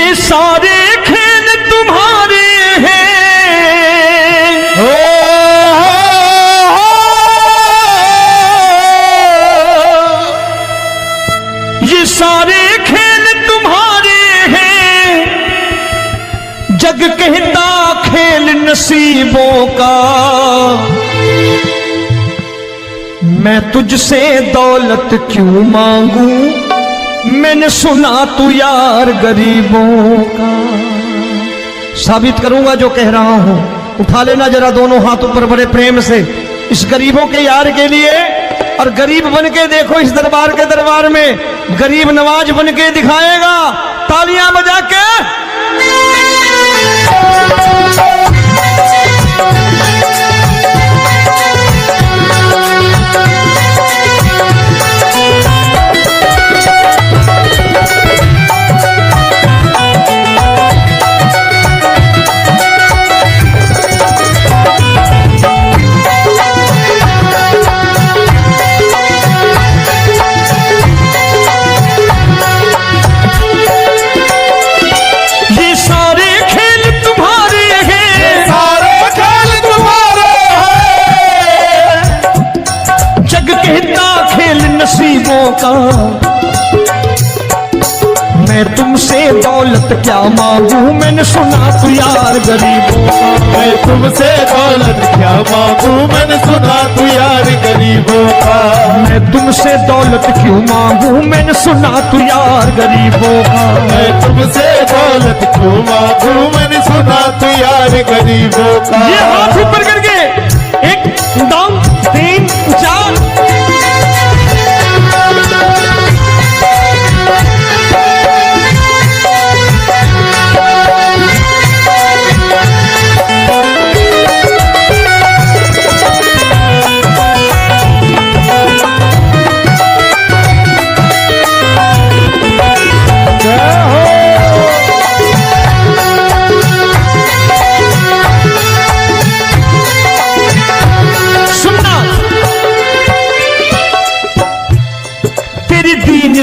ये सारे खेल तुम्हारे हैं, ये सारे खेल तुम्हारे हैं, जग कहता खेल नसीबों का। मैं तुझसे दौलत क्यों मांगू, मैंने सुना तू यार गरीबों का। साबित करूंगा जो कह रहा हूं। उठा लेना जरा दोनों हाथ ऊपर बड़े प्रेम से इस गरीबों के यार के लिए। और गरीब बन के देखो इस दरबार के दरबार में गरीब नवाज बन के दिखाएगा, तालियां बजा के। नसीबों का मैं तुमसे दौलत क्या मांगू, मैंने सुना तू यार गरीबों का। मैं तुमसे दौलत क्या मांगू, मैंने सुना तू यार गरीबों का। मैं तुमसे दौलत क्यों मांगू, मैंने सुना तू यार गरीबों का। मैं तुमसे दौलत क्यों मांगू, मैंने सुना तू यार गरीबों का। ये हाथ ऊपर करके 1 2 3 4।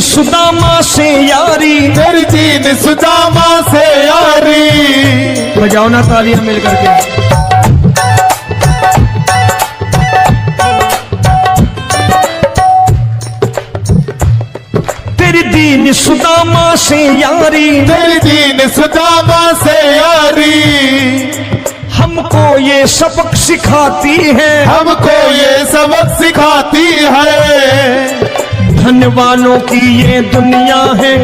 सुदामा से यारी, तेरी दीन सुदामा से यारी। बजाओ ना तालियां मिल करके। तेरी दीन सुदामा से यारी, तेरी दीन सुदामा से यारी। हमको ये सबक सिखाती है, हमको ये सबक सिखाती है। धनवानों की ये दुनिया है,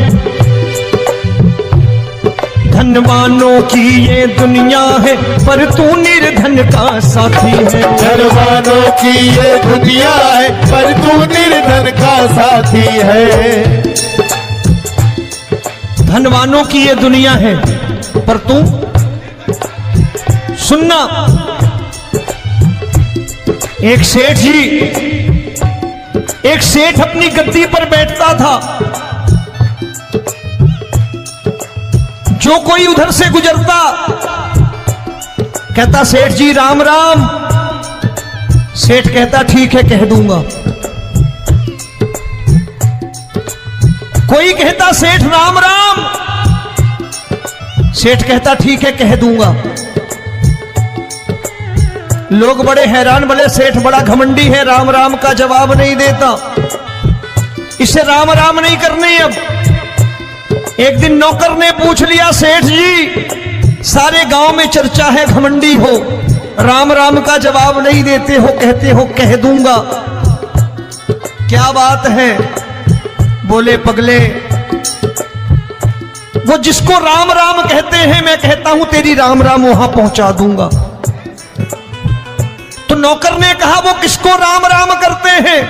धनवानों की ये दुनिया है, पर तू निर्धन का साथी है। धनवानों की ये दुनिया है, पर तू निर्धन का साथी है। धनवानों की ये दुनिया है, पर तू सुनना। एक सेठ जी, एक सेठ अपनी गद्दी पर बैठता था। जो कोई उधर से गुजरता कहता सेठ जी राम राम। सेठ कहता ठीक है कह दूंगा। कोई कहता सेठ राम राम। सेठ कहता ठीक है कह दूंगा। लोग बड़े हैरान, बोले सेठ बड़ा घमंडी है, राम राम का जवाब नहीं देता, इसे राम राम नहीं करने। अब एक दिन नौकर ने पूछ लिया, सेठ जी सारे गांव में चर्चा है घमंडी हो, राम राम का जवाब नहीं देते हो, कहते हो कह दूंगा, क्या बात है? बोले पगले, वो जिसको राम राम कहते हैं मैं कहता हूं तेरी राम राम वहां पहुंचा दूंगा। तो नौकर ने कहा वो किसको राम राम करते हैं?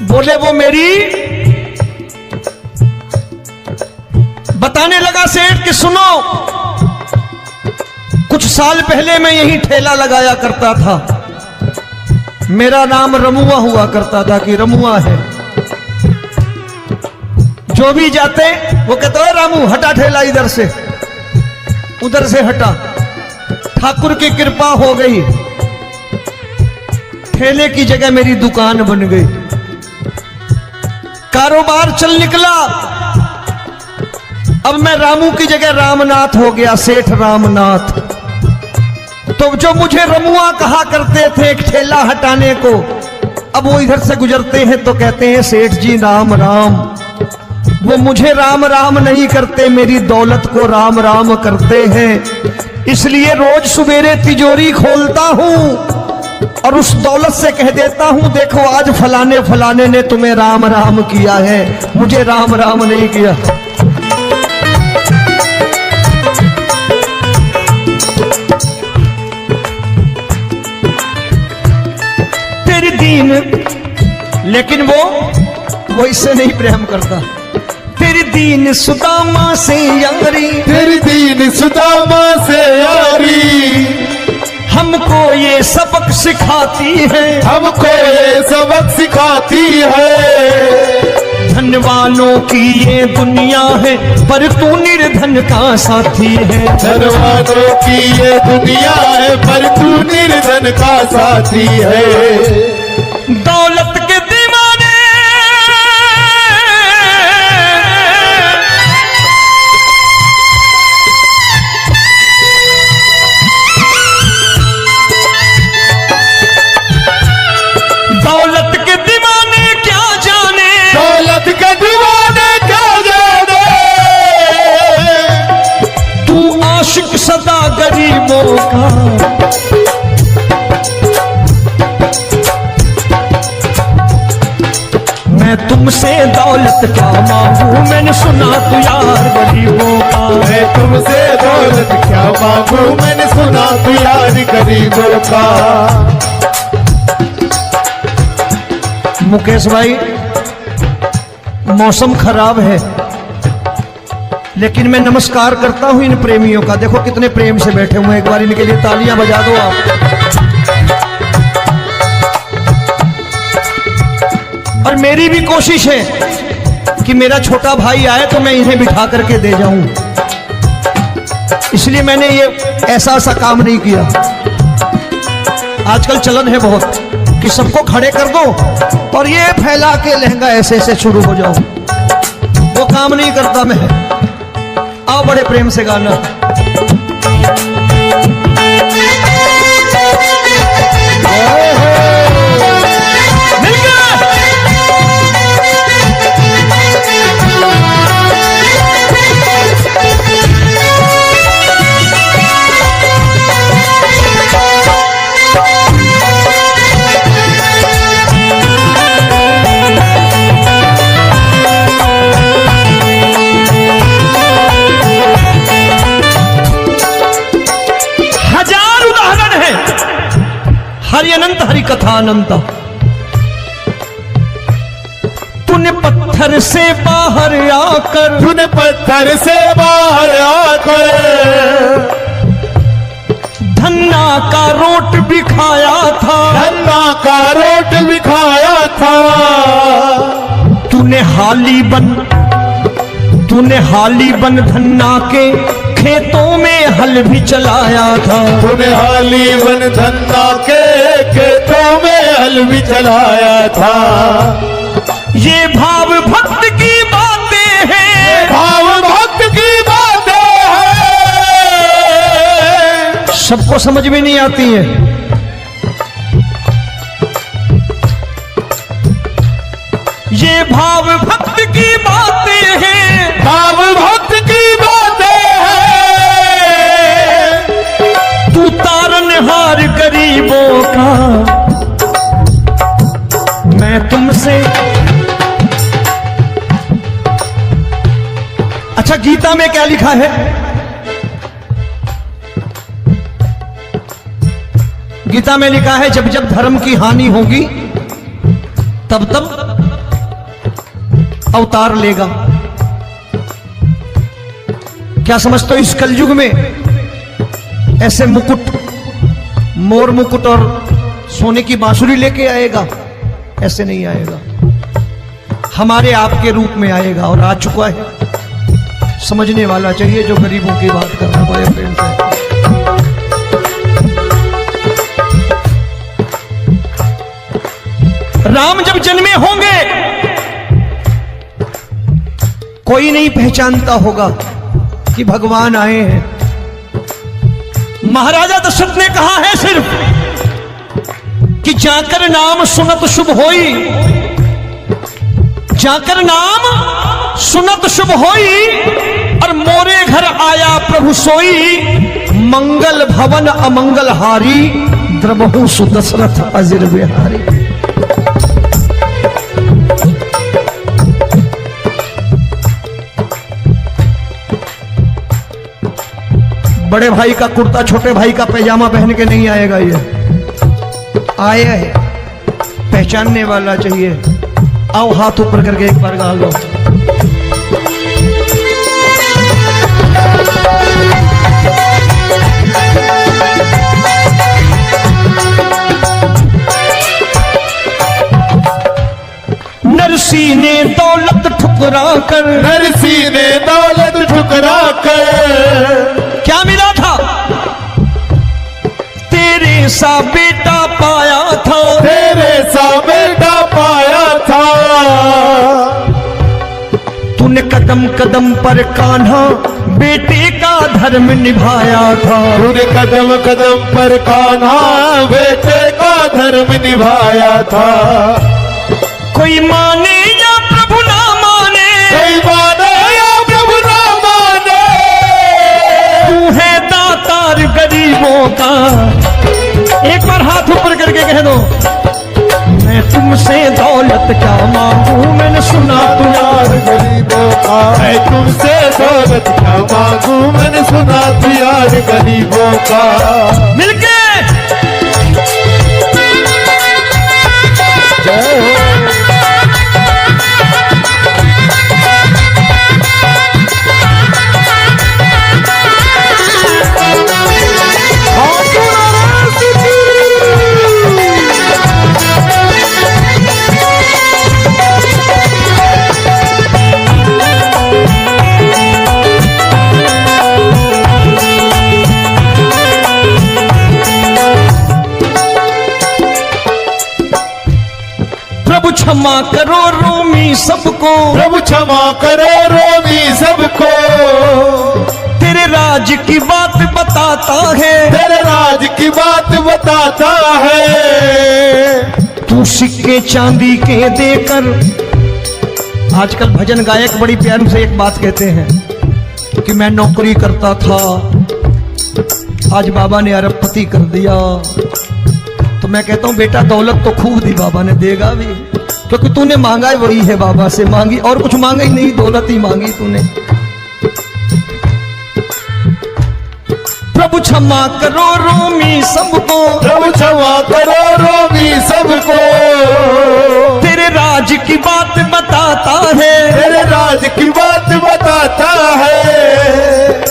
बोले वो मेरी। बताने लगा सेठ कि सुनो, कुछ साल पहले मैं यही ठेला लगाया करता था, मेरा नाम रमुआ हुआ करता था कि रमुआ है। जो भी जाते वो कहते हैं रामू हटा ठेला इधर से, उधर से हटा। ठाकुर की कृपा हो गई, ठेले की जगह मेरी दुकान बन गई, कारोबार चल निकला। अब मैं रामू की जगह रामनाथ हो गया, सेठ रामनाथ। तो जो मुझे रमुआ कहा करते थे एक ठेला हटाने को, अब वो इधर से गुजरते हैं तो कहते हैं सेठ जी राम राम। वो मुझे राम राम नहीं करते, मेरी दौलत को राम राम करते हैं। इसलिए रोज सवेरे तिजोरी खोलता हूं और उस दौलत से कह देता हूं, देखो आज फलाने फलाने ने तुम्हें राम राम किया है, मुझे राम राम नहीं किया। तेरी दीन, लेकिन वो इससे नहीं प्रेम करता। तेरी दीन सुदामा से यारी, तेरी दीन सुदामा से यारी हमको ये सबक सिखाती है, हमको ये सबक सिखाती है। धन वालों की ये दुनिया है पर तू निर्धन का साथी है। धन वालों की ये दुनिया है पर तू निर्धन का साथी है। दौलत के दीवाने दौलत के दीवाने क्या जाने, दौलत के दीवाने क्या जाने। तू आशिक सदा गरीबों का। मैं तुमसे दौलत क्या मांगू, मैंने सुना तू यार गरीबों का। मैं तुमसे दौलत क्या मांगू, मैंने सुना तू यार गरीबों का। मुकेश भाई, मौसम खराब है लेकिन मैं नमस्कार करता हूं इन प्रेमियों का। देखो कितने प्रेम से बैठे हुए हैं, एक बार इनके लिए तालियां बजा दो आप। और मेरी भी कोशिश है कि मेरा छोटा भाई आए तो मैं इन्हें बिठा करके दे जाऊं, इसलिए मैंने ये ऐसा काम नहीं किया। आजकल चलन है बहुत कि सबको खड़े कर दो और ये फैला के लहंगा ऐसे ऐसे शुरू हो जाओ, वो काम नहीं करता मैं। आओ बड़े प्रेम से गाना। हरि अनंत हरि कथा अनंत। तूने पत्थर से बाहर आकर, तूने पत्थर से बाहर आकर धन्ना का रोट भी खाया था, धन्ना का रोट भी खाया था। तूने हाली बन धन्ना के खेतों में हल भी चलाया था। तूने हाली बन धन्ना के खेतों में हल भी चलाया था। ये भाव भक्त की बातें हैं, भाव भक्त की बातें हैं, सबको समझ में नहीं आती है। ये भाव भक्त की बातें हैं, भाव भक्त की बातें हैं। तू तारनहार गरीबों का, मैं तुमसे। अच्छा, गीता में क्या लिखा है? गीता में लिखा है जब जब धर्म की हानि होगी तब तब अवतार लेगा। क्या समझते हो, इस कलयुग में ऐसे मुकुट, मोर मुकुट और सोने की बांसुरी लेके आएगा? ऐसे नहीं आएगा, हमारे आपके रूप में आएगा और आ चुका है। समझने वाला चाहिए जो गरीबों की बात करना बड़े प्रेम से। राम जब जन्मे होंगे कोई नहीं पहचानता होगा, कि भगवान आए हैं। महाराजा दशरथ ने कहा है सिर्फ कि जाकर नाम सुनत शुभ होई, जाकर नाम सुनत शुभ होई, और मोरे घर आया प्रभु सोई, मंगल भवन अमंगल हारी, द्रबहु सुदशरथ अजिर बिहारी। बड़े भाई का कुर्ता छोटे भाई का पैजामा पहन के नहीं आएगा, ये आया है पहचानने वाला चाहिए। आओ हाथ ऊपर करके एक बार गा लो। नरसी ने दौलत ठुकरा कर, नरसी ने दौलत ठुकरा कर, क्या मिला था? तेरे सा बेटा पाया था, तेरे सा बेटा पाया था। तूने कदम कदम पर कान्हा बेटे का धर्म निभाया था, तूने कदम कदम पर कान्हा बेटे का धर्म निभाया था। कोई माने या प्रभु ना माने, कोई माने या प्रभु ना माने, तू है दातार गरीबों का। एक बार हाथ ऊपर करके कह दो, मैं तुमसे दौलत क्या मांगू, मैंने सुना तू यार गरीबों का। मैं तुमसे दौलत क्या मांगू, मैंने सुना तू यार गरीबों का। मिलके जय हो। प्रभु क्षमा करो रोमी सबको, प्रभु क्षमा करो रोमी सबको। तेरे राज की बात बताता है, तेरे राज की बात बताता है। तू सिक्के चांदी के देकर। आजकल भजन गायक बड़ी प्यार से एक बात कहते हैं कि मैं नौकरी करता था, आज बाबा ने अरबपति कर दिया। तो मैं कहता हूं बेटा दौलत तो खूब दी बाबा ने, देगा भी, क्योंकि तूने मांगा वही है बाबा से, मांगी और कुछ मांगा ही नहीं, दौलत ही मांगी तूने। प्रभु क्षमा करो रोमी सबको, प्रभु क्षमा करो रोमी सबको। तेरे राज की बात बताता है, तेरे राज की बात बताता है।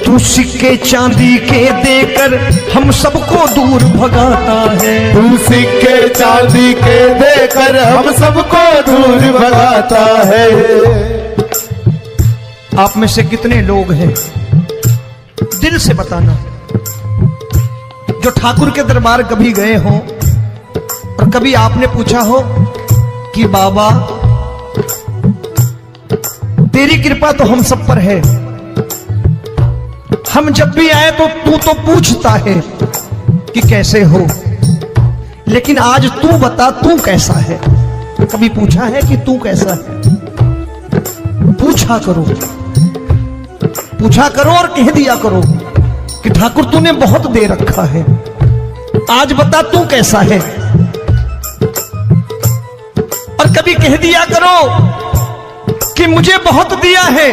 तू सिक्के चांदी के देकर हम सबको दूर भगाता है। तू सिक्के चांदी के देकर हम सबको दूर भगाता है। आप में से कितने लोग हैं, दिल से बताना, जो ठाकुर के दरबार कभी गए हो और कभी आपने पूछा हो कि बाबा तेरी कृपा तो हम सब पर है, हम जब भी आए तो तू तो पूछता है कि कैसे हो, लेकिन आज तू बता तू कैसा है। कभी पूछा है कि तू कैसा है? पूछा करो, पूछा करो और कह दिया करो कि ठाकुर तूने बहुत दे रखा है, आज बता तू कैसा है। और कभी कह दिया करो कि मुझे बहुत दिया है,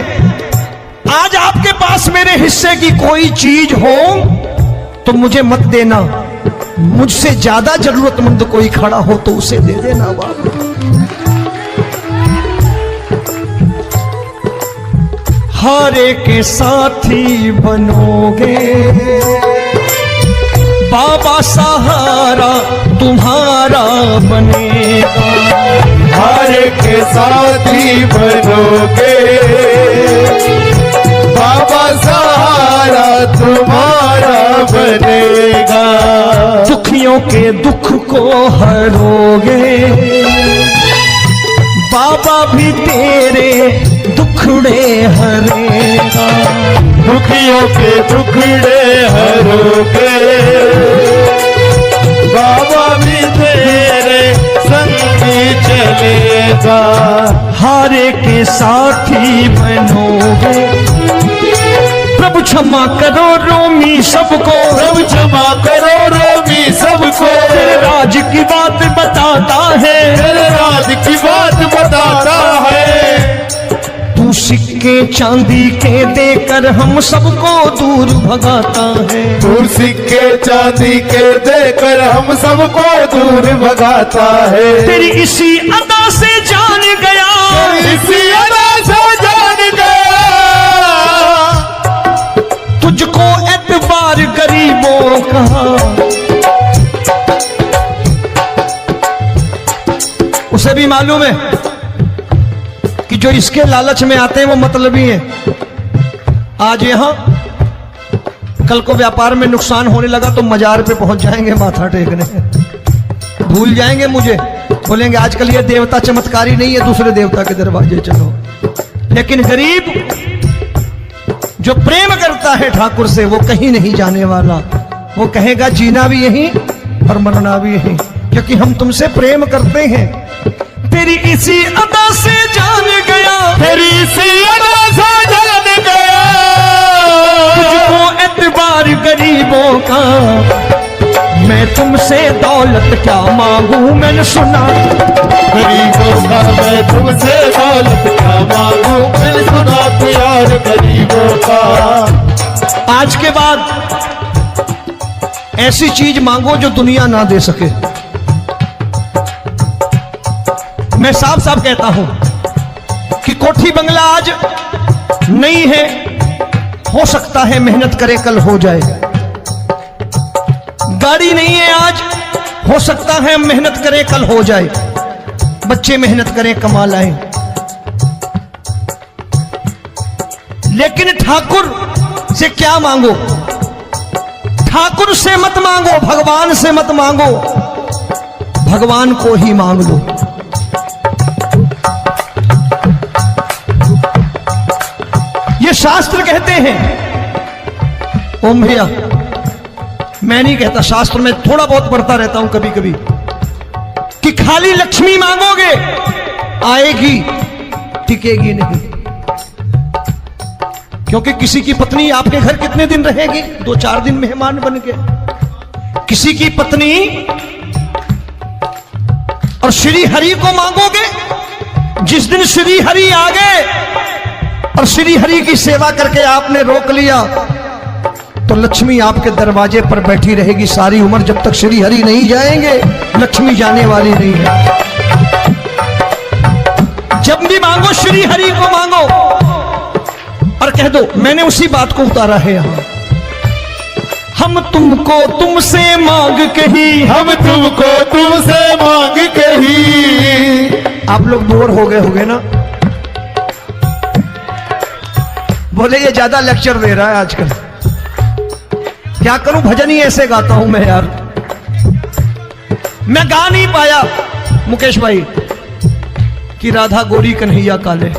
आज आपके पास मेरे हिस्से की कोई चीज हो तो मुझे मत देना, मुझसे ज्यादा जरूरतमंद कोई खड़ा हो तो उसे दे देना बाबा। हारे के साथी बनोगे बाबा, सहारा तुम्हारा बनेगा। हारे के साथी बनोगे बाबा, सहारा तुम्हारा बनेगा। दुखियों के दुख को हरोगे बाबा, भी तेरे दुखड़े हरेगा। दुखियों के टुकड़े हरोगे, बाबा भी तेरे संगी चलेगा। हारे के साथी बनोगे, प्रभु क्षमा करो रोमी सबको, प्रभु क्षमा करो रोमी सबको। तेरे राज की बात बताता है, तेरे राज की बात बताता है। तू सिक्के चांदी के देकर हम सबको दूर भगाता है। तू सिक्के चांदी के देकर हम सबको दूर भगाता है। तेरी इसी अदा से जान गया, इसी अदा से जान गया, तुझको एतबार गरीबों का। उसे भी मालूम है कि जो इसके लालच में आते हैं वो मतलबी हैं। आज यहां कल को व्यापार में नुकसान होने लगा तो मजार पे पहुंच जाएंगे माथा टेकने, भूल जाएंगे मुझे, बोलेंगे आजकल ये देवता चमत्कारी नहीं है, दूसरे देवता के दरवाजे चलो। लेकिन गरीब जो प्रेम करता है ठाकुर से वो कहीं नहीं जाने वाला, वो कहेगा जीना भी यहीं और मरना भी यहीं, क्योंकि हम तुमसे प्रेम करते हैं। तेरी इसी अदा से जान गया, तेरी इसी अदा से जान गया, तुझको एतबार गरीबों का। मैं तुमसे दौलत क्या मांगू, मैंने सुना गरीबों का। मैं तुमसे दौलत क्या मांगू, मैंने सुना प्यार गरीबों का। आज के बाद ऐसी चीज मांगो जो दुनिया ना दे सके। मैं साफ साफ कहता हूं कि कोठी बंगला आज नहीं है, हो सकता है मेहनत करे कल हो जाए। गाड़ी नहीं है आज, हो सकता है मेहनत करें कल हो जाए। बच्चे मेहनत करें कमा लाएं, लेकिन ठाकुर से क्या मांगो? ठाकुर से मत मांगो, भगवान से मत मांगो, भगवान को ही मांग लो। ये शास्त्र कहते हैं। ओम भैया, मैं नहीं कहता, शास्त्र में थोड़ा बहुत पढ़ता रहता हूं कभी कभी, कि खाली लक्ष्मी मांगोगे आएगी, टिकेगी नहीं। क्योंकि किसी की पत्नी आपके घर कितने दिन रहेगी? 2-4 दिन मेहमान बन के। किसी की पत्नी और श्री हरि को मांगोगे, जिस दिन श्री हरि आ गए और श्री हरि की सेवा करके आपने रोक लिया तो लक्ष्मी आपके दरवाजे पर बैठी रहेगी सारी उम्र। जब तक श्री हरि नहीं जाएंगे लक्ष्मी जाने वाली नहीं है। जब भी मांगो श्री हरि को मांगो और कह दो मैंने उसी बात को उतारा है यहां। हम तुमको तुमसे मांग कही, हम तुमको तुमसे मांग कही। आप लोग बोर हो गए ना? बोले ये ज्यादा लेक्चर दे रहा है आजकल। क्या करूं, भजन ही ऐसे गाता हूं मैं यार। मैं गा नहीं पाया मुकेश भाई कि राधा गोरी कन्हैया काले।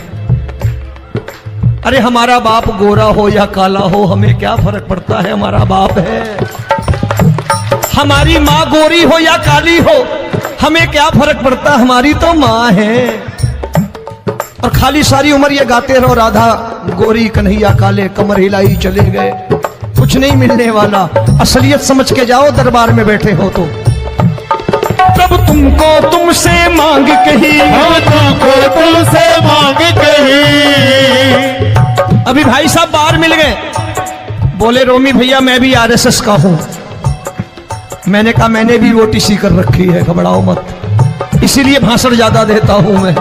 अरे हमारा बाप गोरा हो या काला हो हमें क्या फर्क पड़ता है, हमारा बाप है। हमारी माँ गोरी हो या काली हो हमें क्या फर्क पड़ता, हमारी तो माँ है। और खाली सारी उम्र ये गाते रहो राधा गोरी कन्हैया काले, कमर हिलाई चले गए, कुछ नहीं मिलने वाला। असलियत समझ के जाओ दरबार में बैठे हो तो। प्रभु तुमको तुमसे मांग कही, हम तुमको तुमसे मांग कही। अभी भाई साहब बाहर मिल गए, बोले रोमी भैया मैं भी आरएसएस का हूं। मैंने कहा मैंने भी ओटीसी कर रखी है, घबराओ मत, इसीलिए भाषण ज्यादा देता हूं मैं।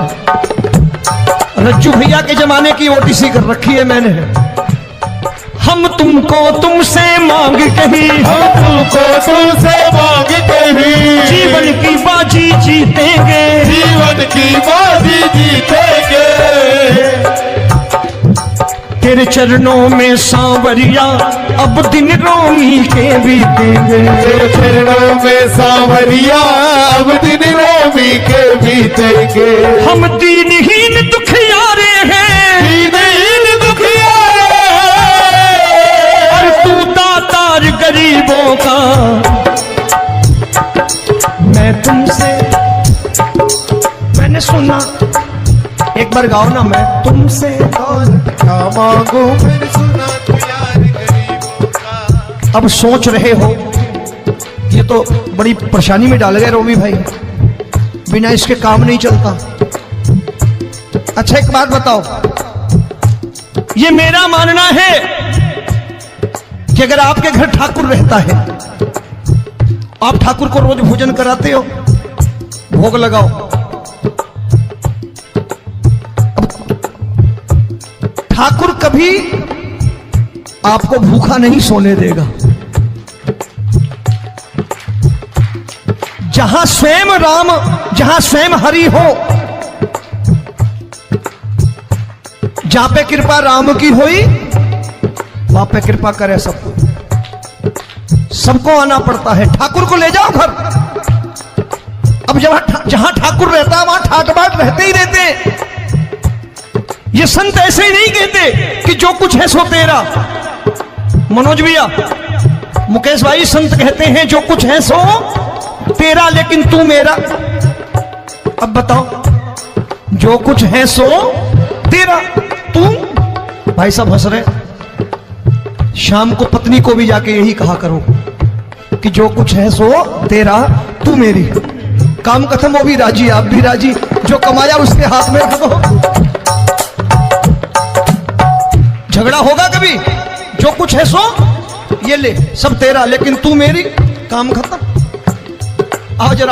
रज्जू भैया के जमाने की ओटीसी कर रखी है मैंने। हम तुमको तुमसे मांग कही, हम तुमको तुमसे मांग कही। जीवन की बाजी जीतेंगे, जीवन की बाजी जीतेंगे। तेरे चरणों में सांवरिया अब दिन रोमी के बीतेंगे। तेरे चरणों में सांवरिया अब दिन रोमी के बीतेंगे। हम दीनहीन दुखियारे हैं, दीनहीन दुखियारे हैं। बार गाओ ना, मैं तुमसे दौलत क्या मांगू मैंने सुना तू यार गरीबों का। अब सोच रहे हो ये तो बड़ी परेशानी में डाल गए रोमी भाई, बिना इसके काम नहीं चलता। अच्छा एक बात बताओ, ये मेरा मानना है कि अगर आपके घर ठाकुर रहता है, आप ठाकुर को रोज भोजन कराते हो, भोग लगाओ, ठाकुर कभी आपको भूखा नहीं सोने देगा। जहां स्वयं राम, जहां स्वयं हरि हो, जहां पे कृपा राम की हुई वहां पे कृपा करे सबको। सबको आना पड़ता है, ठाकुर को ले जाओ घर। अब जहां ठाकुर रहता है वहां ठाट बाट रहते ही रहते हैं। ये संत ऐसे ही नहीं कहते कि जो कुछ है सो तेरा। मनोज भैया, मुकेश भाई, संत कहते हैं जो कुछ है सो तेरा लेकिन तू मेरा। अब बताओ, जो कुछ है सो तेरा, तू। भाई साहब हंस रहे। शाम को पत्नी को भी जाके यही कहा करो कि जो कुछ है सो तेरा, तू मेरी। काम खत्म, वो भी राजी, आप भी राजी, जो कमाया उसके हाथ में रख दो। झगड़ा होगा कभी? जो कुछ है सो ये ले, सब तेरा लेकिन तू मेरी, काम खत्म। आओ जरा।